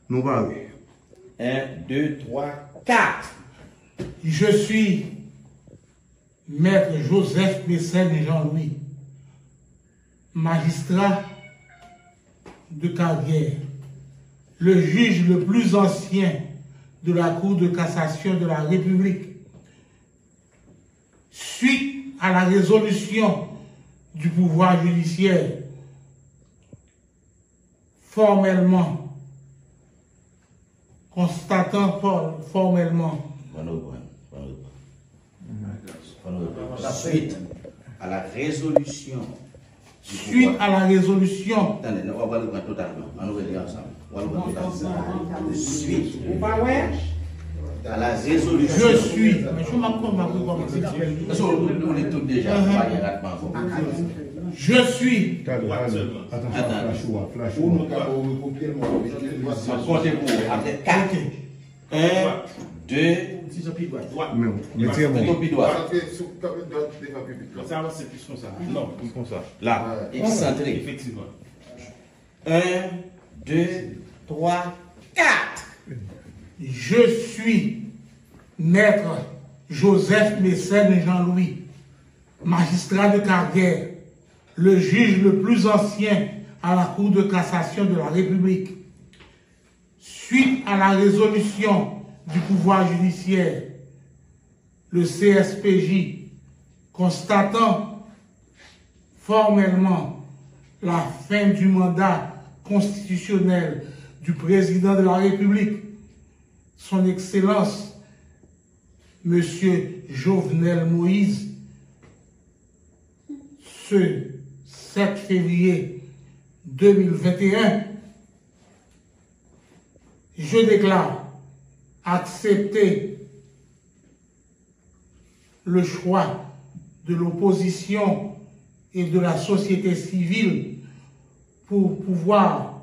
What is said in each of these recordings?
Nous parlons. 1, 2, 3, 4. Je suis Maître Joseph Messin de Jean-Louis, magistrat de carrière, le juge le plus ancien de la Cour de cassation de la République. Suite à la résolution du pouvoir judiciaire, formellement, constatant formellement Suite à la résolution. Suite à la résolution. Attendez, on va le prendre totalement. On va le dire ensemble. On va le prendre totalement. Suite à la résolution. Je suis. Mais je on est tous déjà. Je suis. Attends, flash. Comptez pour après 4. 1, 2, Ça va, c'est plus comme ça. Non, plus comme ça. là, excentré. Effectivement. 1, 2, 3, 4. Je suis Maître Joseph Messin de Jean-Louis, magistrat de carrière, le juge le plus ancien à la Cour de cassation de la République. Suite à la résolution du pouvoir judiciaire, le CSPJ, constatant formellement la fin du mandat constitutionnel du président de la République, son Excellence, M. Jovenel Moïse, ce 7 février 2021, je déclare accepter le choix de l'opposition et de la société civile pour pouvoir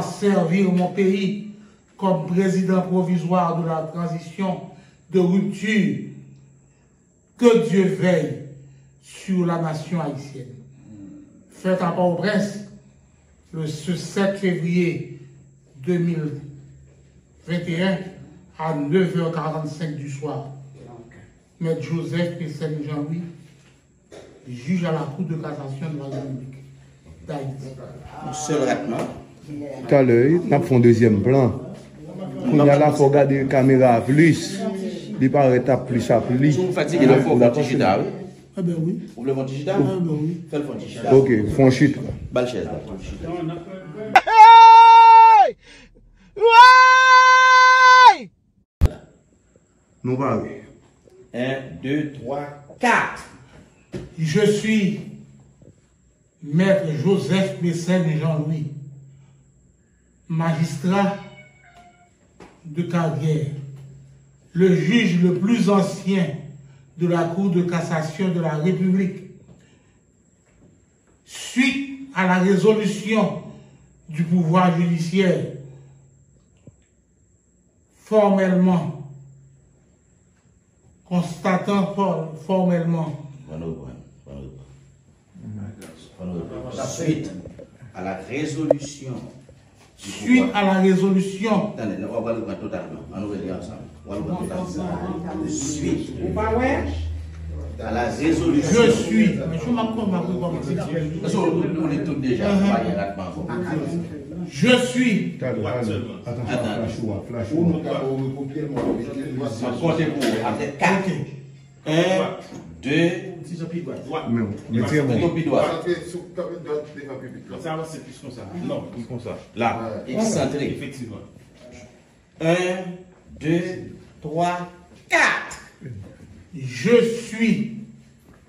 servir mon pays comme président provisoire de la transition de rupture. Que Dieu veille sur la nation haïtienne. Fait à Port-au-Prince, ce 7 février 2021 à 9h45 du soir. Maître Joseph Messin de Jean-Louis, juge à la Cour de cassation de la République d'Haïti. Seul rapidement. Tout à l'heure, nous avons un deuxième plan. On a là, il faut regarder la caméra plus. Il paraît plus à plus. Si vous fatiguez, il faut le digital. Ah ben oui. Vous voulez le digital? Ah ben oui. Faites le digital. Ok, font chute. Balle chaise. Nous parlons. 1, 2, 3, 4. Je suis Maître Joseph Messin de Jean-Louis, magistrat de carrière, le juge le plus ancien de la Cour de cassation de la République. Suite à la résolution du pouvoir judiciaire, formellement, constatant formellement Suite à la résolution. Suite à la résolution. Attendez, on va le prendre totalement. On va le dire ensemble. On va le prendre totalement. Suite à la résolution. Je suis. Mais je on est tous déjà. Je suis. Attends, flash. Comptez pour après 4. 1, 2, Ça va, c'est plus comme ça. Non, plus comme ça. Là, excentré. effectivement. 1, 2, 3, 4. Je suis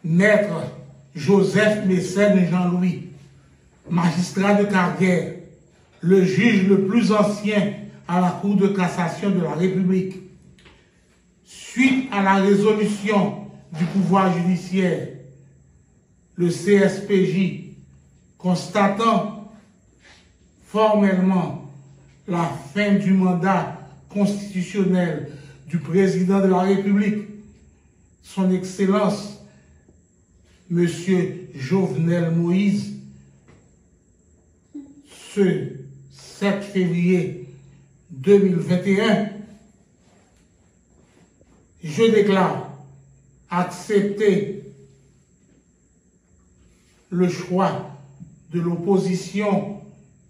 Maître Joseph Messin de Jean-Louis, magistrat de carrière, le juge le plus ancien à la Cour de cassation de la République. Suite à la résolution du pouvoir judiciaire, le CSPJ, constatant formellement la fin du mandat constitutionnel du président de la République, son Excellence, M. Jovenel Moïse, ce 7 février 2021, je déclare accepter le choix de l'opposition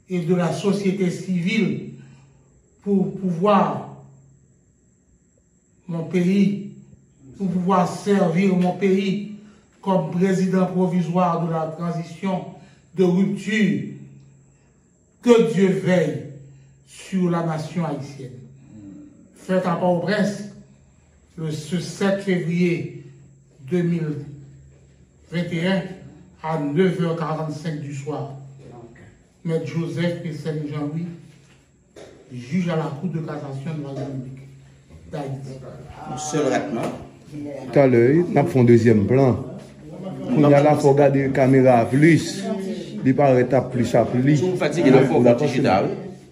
et de la société civile pour pouvoir mon pays, pour pouvoir servir mon pays comme président provisoire de la transition de rupture. Que Dieu veille sur la nation haïtienne. Fait à Port-au-Prince, ce 7 février 2021 à 9h45 du soir. Maître Joseph Pessin Jean-Louis, juge à la Cour de cassation de la République d'Haïti. Seul traitement. Tout à l'heure, nous avons fait un deuxième plan. Il y a là, il faut regarder la caméra plus. Il paraît plus à plus. Si vous fatiguez, il faut votre digital.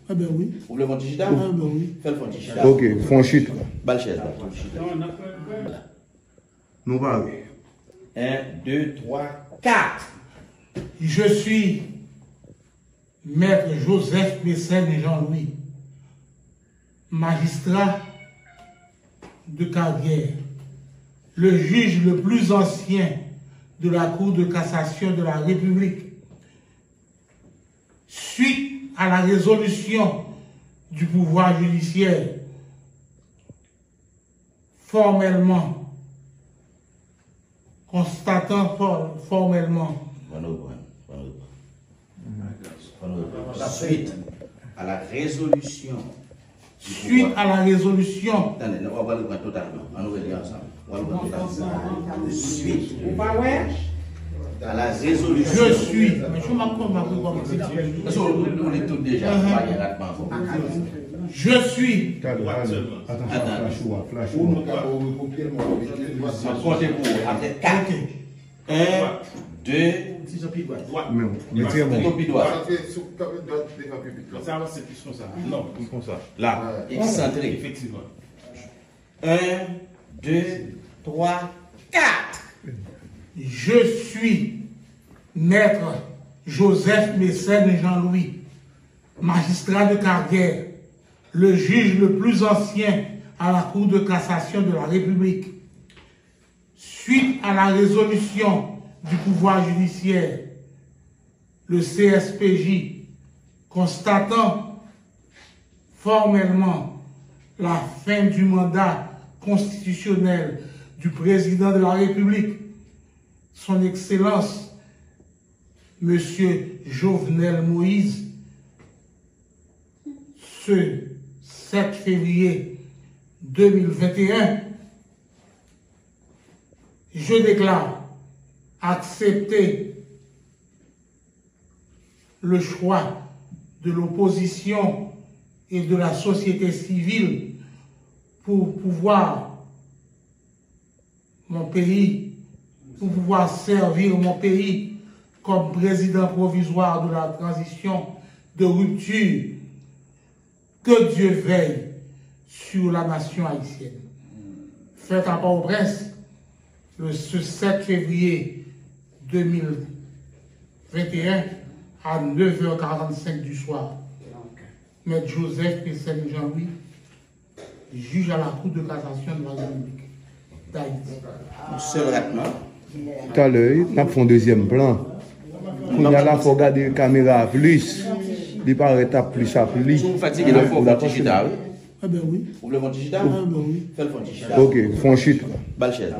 Ah ben oui. Vous voulez votre digital? Ah ben oui. Faites votre digital. Ok, franchite. Balle chaise. Nous parlons. 1, 2, 3, 4. Je suis Maître Joseph Pessin Jean-Louis, magistrat de carrière, le juge le plus ancien de la Cour de cassation de la République. Suite à la résolution du pouvoir judiciaire, formellement, constatant formellement Suite à la résolution. Suite à la résolution. Attendez, on va le prendre totalement. On va le dire ensemble. On va le prendre totalement. Suite à la résolution. Je suis. Mais je m'accorde ma commencer. Parce qu'on est tous déjà. Je suis. Attends, flash. Comptez pour après 4. 1, 2, Mettez mon. Ça va, c'est plus comme ça. Non, oui, comme ça. Là. excentré. Effectivement. 1, 2, 3, 4. Je suis Maître Joseph Pessin Jean-Louis, magistrat de carrière, le juge le plus ancien à la Cour de cassation de la République. Suite à la résolution du pouvoir judiciaire, le CSPJ, constatant formellement la fin du mandat constitutionnel du président de la République, son Excellence, Monsieur Jovenel Moïse, ce 7 février 2021, je déclare accepter le choix de l'opposition et de la société civile pour pouvoir mon pays, pour pouvoir servir mon pays comme président provisoire de la transition de rupture. Que Dieu veille sur la nation haïtienne. Fait à Port-au-Prince, ce 7 février 2021 à 9h45 du soir. Maître Joseph Pessin Jean-Louis, juge à la Cour de cassation de la République d'Haïti. Seul traitement. Tout à l'heure, nous avons fait un deuxième plan. Il y a là, il faut regarder la caméra plus. Il paraît plus à plus. Si vous fatiguez, il faut votre digital. Ah ben oui. Vous voulez votre digital? Ah ben oui. Faites votre digital. Ok, franchite. Balle chaise.